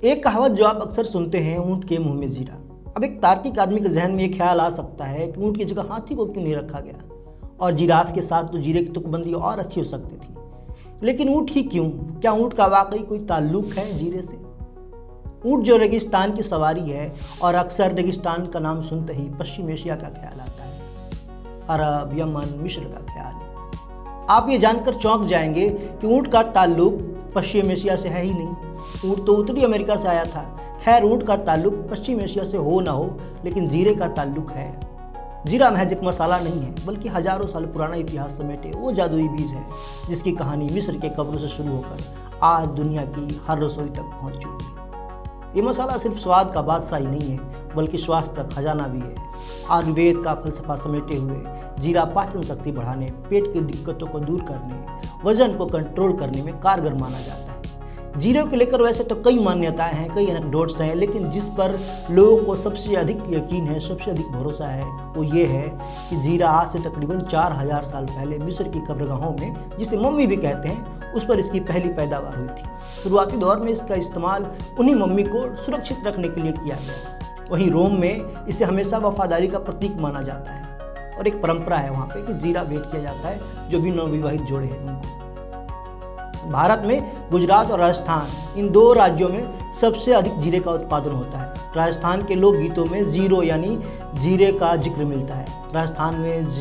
एक कहावत जो आप अक्सर सुनते हैं, ऊंट के मुंह में जीरा। अब एक तार्किक आदमी के जहन में ये ख्याल आ सकता है कि ऊंट की जगह हाथी को क्यों नहीं रखा गया, और जिराफ के साथ तो जीरे की तुकबंदी और अच्छी हो सकती थी। लेकिन ऊंट ही क्यों? क्या ऊंट का वाकई कोई ताल्लुक है जीरे से? ऊंट जो रेगिस्तान की सवारी है, और अक्सर रेगिस्तान का नाम सुनते ही पश्चिम एशिया का ख्याल आता है, अरब, यमन, मिस्र का ख्याल। आप ये जानकर चौंक जाएंगे कि ऊंट का ताल्लुक पश्चिम एशिया से है ही नहीं। ऊंट तो उत्तरी अमेरिका से आया था। खैर, ऊंट का ताल्लुक पश्चिम एशिया से हो ना हो, लेकिन जीरे का ताल्लुक है। जीरा महज एक मसाला नहीं है, बल्कि हजारों साल पुराना इतिहास समेटे वो जादुई बीज है जिसकी कहानी मिस्र के कब्रों से शुरू होकर आज दुनिया की हर रसोई तक पहुंच चुकी है। ये मसाला सिर्फ स्वाद का बादशाह ही नहीं है, बल्कि स्वास्थ्य का खजाना भी है। आयुर्वेद का फलसफा समेटे हुए जीरा पाचन शक्ति बढ़ाने, पेट की दिक्कतों को दूर करने, वजन को कंट्रोल करने में कारगर माना जाता है। जीरे को लेकर वैसे तो कई मान्यताएं हैं, कई एनेक्डोट्स हैं, लेकिन जिस पर लोगों को सबसे अधिक यकीन है, सबसे अधिक भरोसा है, वो ये है कि जीरा आज से तकरीबन 4000 साल पहले मिस्र की कब्रगाहों में, जिसे मम्मी भी कहते हैं, उस पर इसकी पहली पैदावार हुई थी। शुरुआती दौर में इसका इस्तेमाल उन्हीं मम्मी को सुरक्षित रखने के लिए किया गया। वहीं रोम में इसे हमेशा वफादारी का प्रतीक माना जाता है, और एक परंपरा है वहाँ पे कि जीरा भेंट किया जाता है जो भी नवविवाहित जोड़े हैं उनको। भारत में गुजरात और राजस्थान, इन दो राज्यों में सबसे अधिक जीरे का उत्पादन होता है। राजस्थान के लोक गीतों में जीरो यानी जीरे का जिक्र मिलता है। राजस्थान में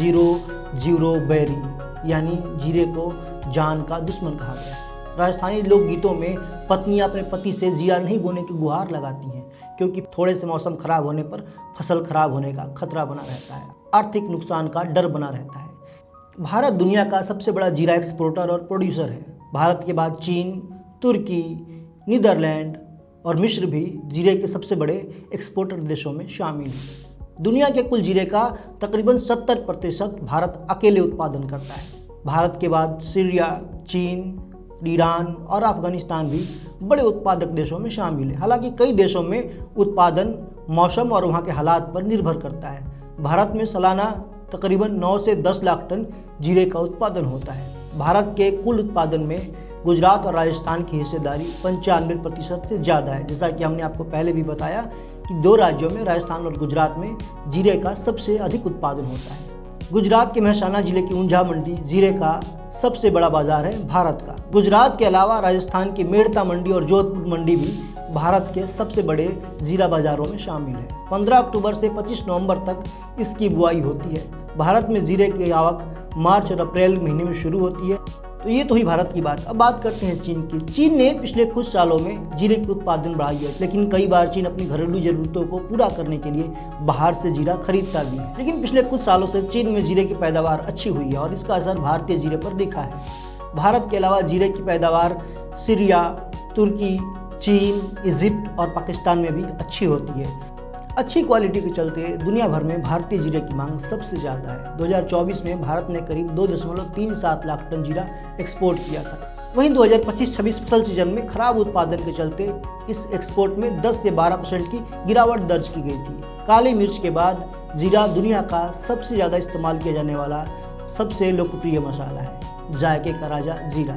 जीरो बेरी यानी जीरे को जान का दुश्मन कहा गया है। राजस्थानी लोकगीतों में पत्नियां अपने पति से जीरा नहीं बोने की गुहार लगाती हैं, क्योंकि थोड़े से मौसम खराब होने पर फसल खराब होने का खतरा बना रहता है, आर्थिक नुकसान का डर बना रहता है। भारत दुनिया का सबसे बड़ा जीरा एक्सपोर्टर और प्रोड्यूसर है। भारत के बाद चीन, तुर्की, नीदरलैंड और मिस्र भी जीरे के सबसे बड़े एक्सपोर्टर देशों में शामिल हैं। दुनिया के कुल जीरे का तकरीबन 70% भारत अकेले उत्पादन करता है। भारत के बाद सीरिया, चीन, ईरान और अफगानिस्तान भी बड़े उत्पादक देशों में शामिल है। हालांकि कई देशों में उत्पादन मौसम और वहाँ के हालात पर निर्भर करता है। भारत में सालाना तकरीबन 9 से 10 लाख टन जीरे का उत्पादन होता है। भारत के कुल उत्पादन में गुजरात और राजस्थान की हिस्सेदारी 95% से ज़्यादा है। जैसा कि हमने आपको पहले भी बताया कि दो राज्यों में, राजस्थान और गुजरात में, जीरे का सबसे अधिक उत्पादन होता है। गुजरात के मेहसाना जिले की ऊंझा मंडी जीरे का सबसे बड़ा बाजार है भारत का। गुजरात के अलावा राजस्थान की मेड़ता मंडी और जोधपुर मंडी भी भारत के सबसे बड़े जीरा बाजारों में शामिल है। 15 अक्टूबर से 25 नवंबर तक इसकी बुआई होती है। भारत में जीरे की आवक मार्च और अप्रैल महीने में शुरू होती है। तो ये तो ही भारत की बात। अब बात करते हैं चीन की। चीन ने पिछले कुछ सालों में जीरे की उत्पादन बढ़ाई है, लेकिन कई बार चीन अपनी घरेलू जरूरतों को पूरा करने के लिए बाहर से जीरा खरीदता भी है। लेकिन पिछले कुछ सालों से चीन में जीरे की पैदावार अच्छी हुई है, और इसका असर भारतीय जीरे पर दिखा है। भारत के अलावा जीरे की पैदावार सीरिया, तुर्की, चीन, इजिप्ट और पाकिस्तान में भी अच्छी होती है। अच्छी क्वालिटी के चलते दुनिया भर में भारतीय जीरे की मांग सबसे ज़्यादा है। 2024 में भारत ने करीब 2.37 लाख टन जीरा एक्सपोर्ट किया था। वहीं 2025-26 फसल सीजन में खराब उत्पादन के चलते इस एक्सपोर्ट में 10 से 12% की गिरावट दर्ज की गई थी। काली मिर्च के बाद जीरा दुनिया का सबसे ज़्यादा इस्तेमाल किया जाने वाला सबसे लोकप्रिय मसाला है, जायके का राजा जीरा।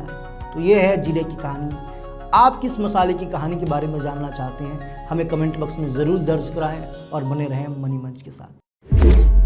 तो ये है जीरे की कहानी। आप किस मसाले की कहानी के बारे में जानना चाहते हैं, हमें कमेंट बॉक्स में ज़रूर दर्ज कराएं, और बने रहें मनी मंच के साथ।